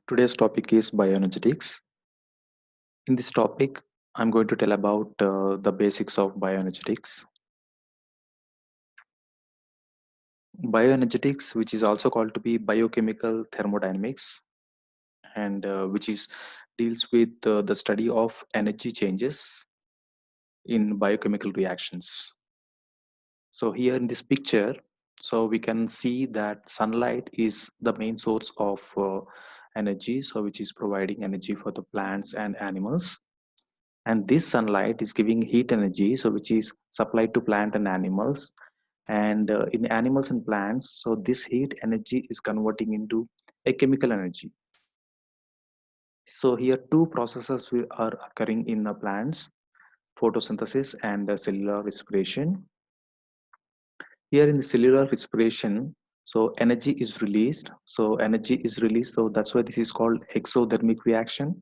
Today's topic is bioenergetics. In this topic, I'm going to tell about the basics of bioenergetics. Bioenergetics, which is also called to be biochemical thermodynamics, and which is deals with the study of energy changes in biochemical reactions. So here in this picture, so we can see that sunlight is the main source of energy, so which is providing energy for the plants and animals. And this sunlight is giving heat energy, so which is supplied to plant and animals. And in animals and plants, so this heat energy is converting into a chemical energy. So here two processes are occurring in the plants: photosynthesis and cellular respiration. Here in the cellular respiration, so energy is released, so that's why this is called exothermic reaction.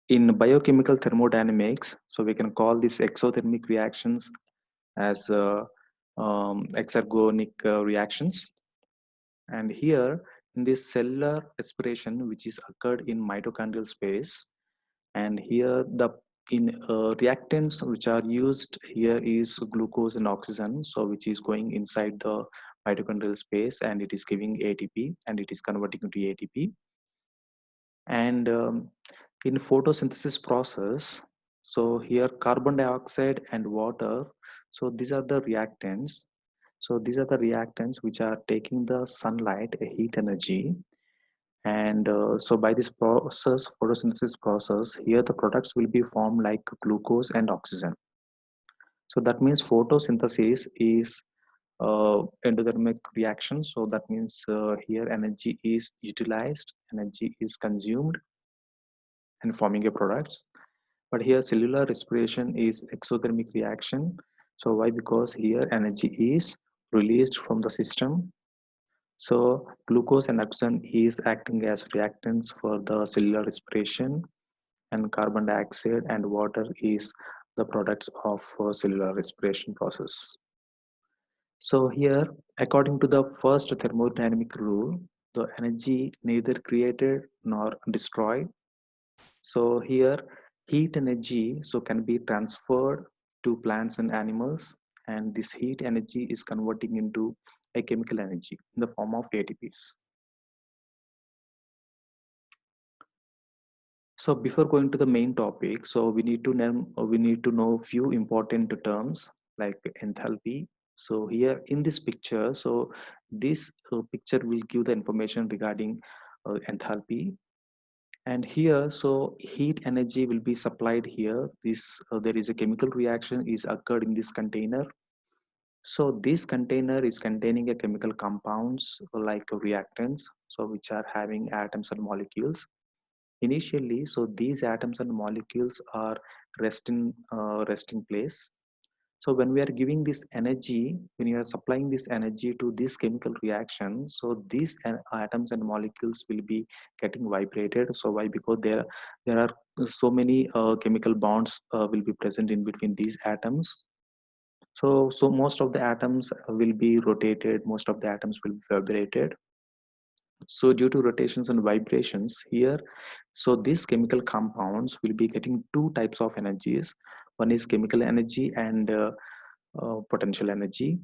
In biochemical thermodynamics, so we can call these exothermic reactions as exergonic reactions. And here in this cellular respiration, which is occurred in mitochondrial space, and here the in reactants which are used here is glucose and oxygen, so which is going inside the mitochondrial space, and it is giving ATP and it is converting into ATP. And in photosynthesis process, so here carbon dioxide and water, so these are the reactants. So these are the reactants which are taking the sunlight, a heat energy. And so by this process, photosynthesis process, here the products will be formed like glucose and oxygen. So that means photosynthesis is endothermic reaction. So that means here energy is utilized, energy is consumed and forming a products. But here cellular respiration is exothermic reaction. So why? Because here energy is released from the system. So glucose and oxygen is acting as reactants for the cellular respiration, and carbon dioxide and water is the products of cellular respiration process. So here, according to the first thermodynamic rule, the energy neither created nor destroyed. So here, heat energy so can be transferred to plants and animals, and this heat energy is converting into a chemical energy in the form of ATPs. So before going to the main topic, so we need to know few important terms like enthalpy. So here in this picture, so this picture will give the information regarding enthalpy. And here, so heat energy will be supplied here. This there is a chemical reaction is occurred in this container. So this container is containing a chemical compounds like reactants, so which are having atoms and molecules initially. So these atoms and molecules are resting place. So when we are giving this energy, when you are supplying this energy to this chemical reaction, so these atoms and molecules will be getting vibrated. So why? Because there are so many chemical bonds will be present in between these atoms. So most of the atoms will be rotated, most of the atoms will be vibrated. So due to rotations and vibrations here, so these chemical compounds will be getting two types of energies. One is chemical energy and potential energy.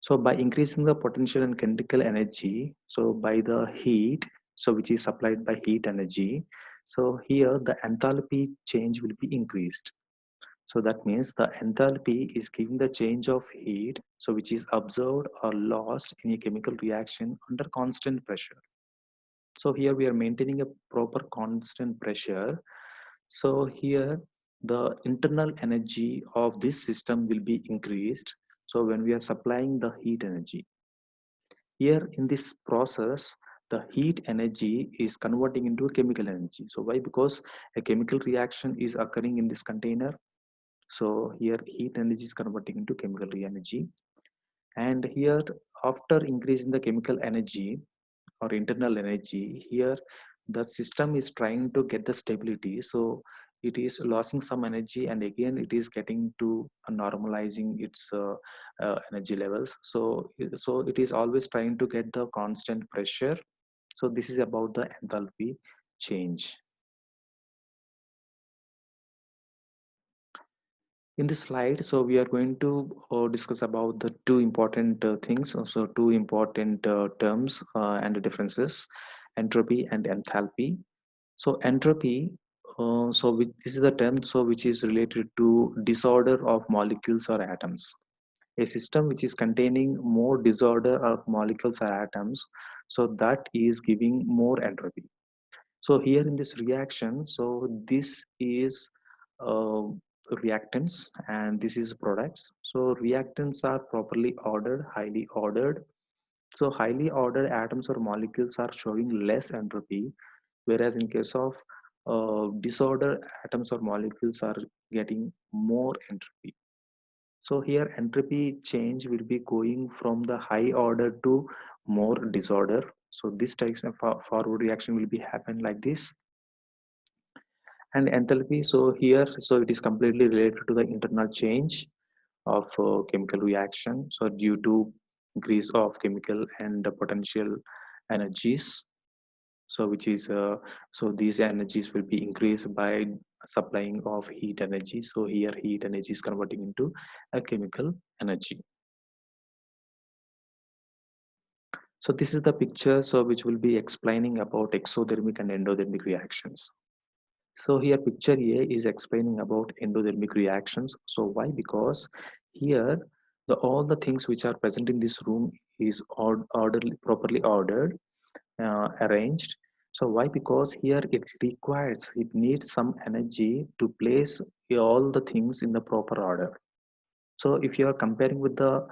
So by increasing the potential and kinetic energy, so by the heat, so which is supplied by heat energy, so here the enthalpy change will be increased. So that means the enthalpy is giving the change of heat, so which is observed or lost in a chemical reaction under constant pressure. So here we are maintaining a proper constant pressure. So here the internal energy of this system will be increased. So when we are supplying the heat energy, here in this process, the heat energy is converting into a chemical energy. So why? Because a chemical reaction is occurring in this container. So here heat energy is converting into chemical energy. And here after increasing the chemical energy or internal energy, here the system is trying to get the stability. So it is losing some energy and again it is getting to normalizing its energy levels. So it is always trying to get the constant pressure. So this is about the enthalpy change. In this slide, so we are going to discuss about the two important things, also two important terms and differences: entropy and enthalpy. So entropy, this is the term so which is related to disorder of molecules or atoms. A system which is containing more disorder of molecules or atoms, so that is giving more entropy. So here in this reaction, so this is uh, reactants and this is products. So reactants are properly ordered, highly ordered. So highly ordered atoms or molecules are showing less entropy, whereas in case of disordered atoms or molecules are getting more entropy. So here entropy change will be going from the high order to more disorder. So this type of forward reaction will be happen like this. And enthalpy, so here, so it is completely related to the internal change of chemical reaction, so due to increase of chemical and the potential energies, so which is so these energies will be increased by supplying of heat energy. So here heat energy is converting into a chemical energy. So this is the picture, so which will be explaining about exothermic and endothermic reactions. So here picture A is explaining about endothermic reactions. So why? Because here all the things which are present in this room is orderly, properly ordered, arranged. So why? Because here it needs some energy to place all the things in the proper order. So if you are comparing with the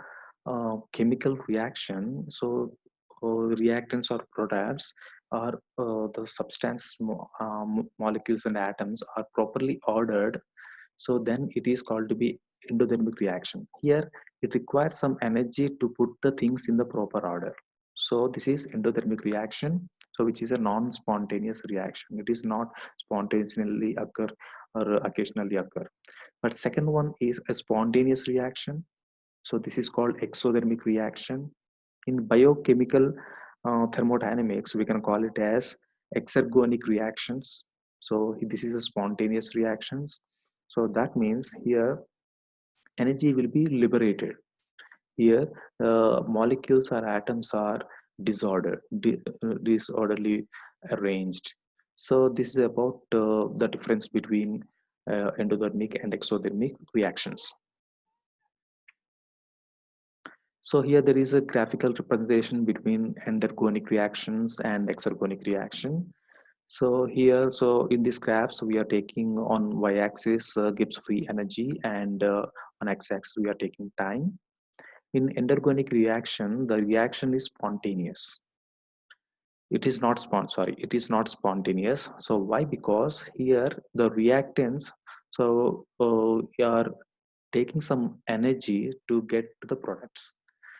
chemical reaction, so reactants or products are the substance molecules and atoms are properly ordered, so then it is called to be endothermic reaction. Here it requires some energy to put the things in the proper order. So this is endothermic reaction, so which is a non-spontaneous reaction. It is not spontaneously occur or occasionally occur. But second one is a spontaneous reaction. So this is called exothermic reaction. In biochemical thermodynamics, we can call it as exergonic reactions. So this is a spontaneous reactions. So that means here energy will be liberated. Here molecules or atoms are disorderly arranged. So this is about the difference between endothermic and exothermic reactions. So here there is a graphical representation between endergonic reactions and exergonic reaction. So here, so in this graph, so we are taking on y-axis Gibbs free energy, and on x-axis we are taking time. In endergonic reaction, the reaction is spontaneous. It is not spontaneous. So why? Because here the reactants are taking some energy to get to the products.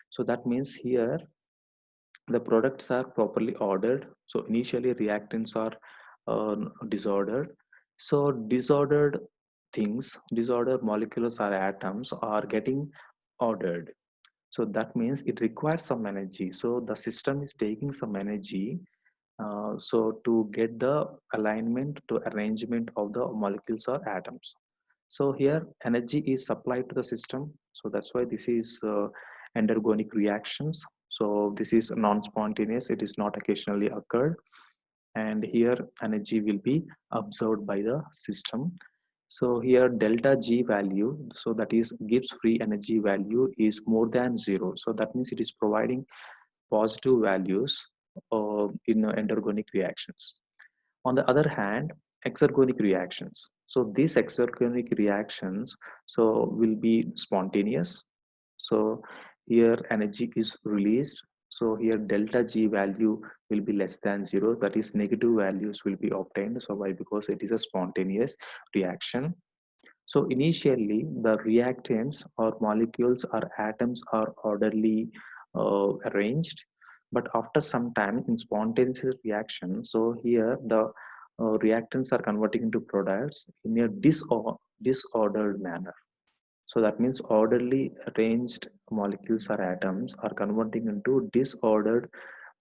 So that means here the products are properly ordered. So initially reactants are disordered. So disordered molecules or atoms are getting ordered. So that means it requires some energy. So the system is taking some energy so to get the alignment to arrangement of the molecules or atoms. So here energy is supplied to the system. So that's why this is endergonic reactions. So this is non-spontaneous. It is not occasionally occurred. And here energy will be absorbed by the system. So here delta G value, so that is Gibbs free energy value is more than zero. So that means it is providing positive values in endergonic reactions. On the other hand, exergonic reactions. So these exergonic reactions so will be spontaneous. So here energy is released. So here delta G value will be less than zero. That is negative values will be obtained. So why? Because it is a spontaneous reaction. So initially the reactants or molecules or atoms are orderly arranged, but after some time in spontaneous reaction, so here the reactants are converting into products in a disordered manner. So that means orderly arranged molecules or atoms are converting into disordered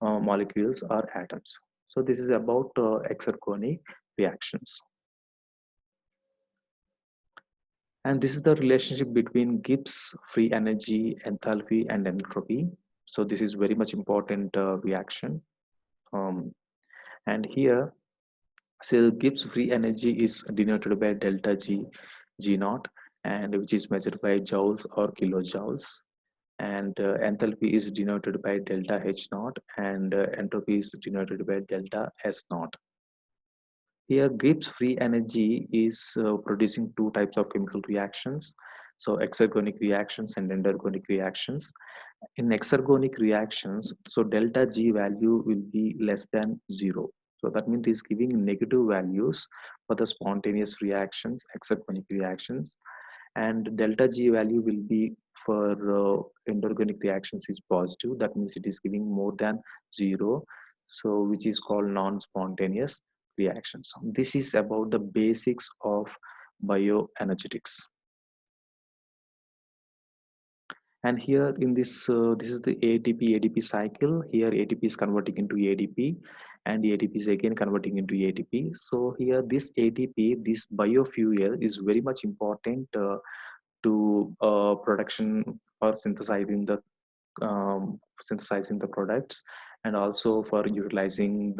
molecules or atoms. So this is about exergonic reactions. And this is the relationship between Gibbs free energy, enthalpy, and entropy. So this is very much important reaction. Um, and here, so Gibbs free energy is denoted by delta G, G naught, and which is measured by joules or kilojoules. And enthalpy is denoted by delta H naught, and entropy is denoted by delta S naught. Here, Gibbs free energy is producing two types of chemical reactions. So exergonic reactions and endergonic reactions. In exergonic reactions, so delta G value will be less than 0. So that means it's giving negative values for the spontaneous reactions, exergonic reactions, and delta G value will be for endergonic reactions is positive. That means it is giving more than 0. So which is called non-spontaneous reactions. This is about the basics of bioenergetics. And here in this is the ATP cycle. Here ATP is converting into ADP, and ADP is again converting into ATP. So here this ATP, this biofuel, is very much important to production or synthesizing the products, and also for utilizing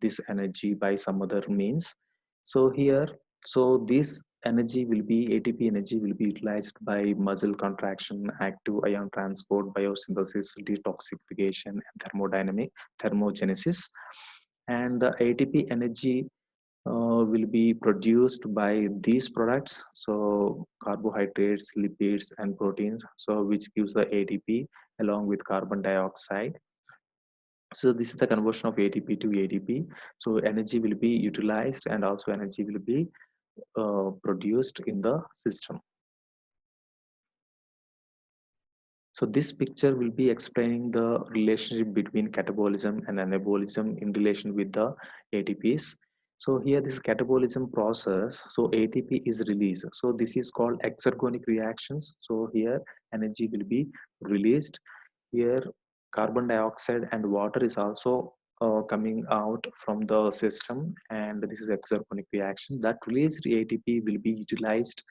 this energy by some other means. So here, so this energy will be ATP energy will be utilized by muscle contraction, active ion transport, biosynthesis, detoxification, and thermogenesis. And the ATP energy will be produced by these products, so carbohydrates, lipids, and proteins, so which gives the ATP along with carbon dioxide. So this is the conversion of ATP to ADP. So energy will be utilized and also energy will be produced in the system. So this picture will be explaining the relationship between catabolism and anabolism in relation with the ATPs. So here this catabolism process, so ATP is released. So this is called exergonic reactions. So here energy will be released. Here carbon dioxide and water is also coming out from the system, and this is exergonic reaction. That released ATP will be utilized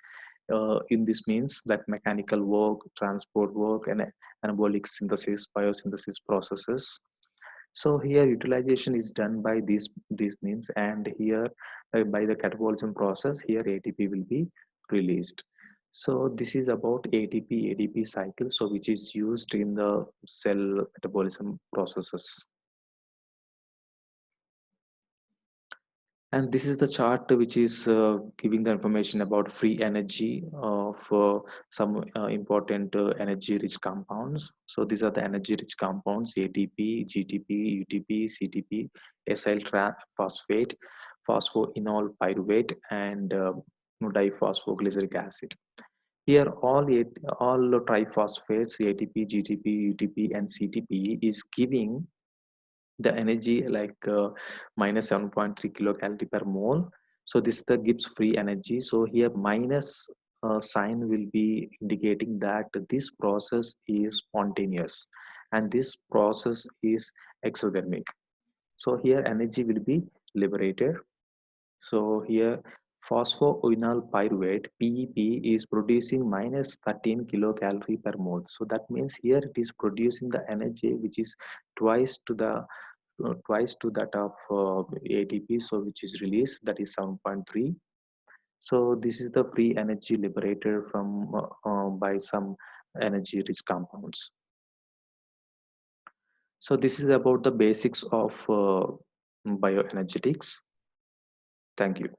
in this means that mechanical work, transport work, and anabolic synthesis, biosynthesis processes. So here utilization is done by these means, and here by the catabolism process, here ATP will be released. So this is about ATP ADP cycle, so which is used in the cell metabolism processes. And this is the chart which is giving the information about free energy of some important energy-rich compounds. So these are the energy-rich compounds: ATP, GTP, UTP, CTP, acyl phosphate, phosphoenol pyruvate, and diphosphoglyceric acid. Here, all triphosphates, ATP, GTP, UTP, and CTP, is giving the energy like minus 7.3 kilocalorie per mole. So this is the Gibbs free energy. So here minus sign will be indicating that this process is spontaneous and this process is exothermic. So here energy will be liberated. So here phosphoenol pyruvate PEP is producing minus 13 kilocalorie per mole. So that means here it is producing the energy which is twice to that of ATP, so which is released, that is 7.3. So this is the free energy liberated from by some energy rich compounds. So this is about the basics of bioenergetics. Thank you.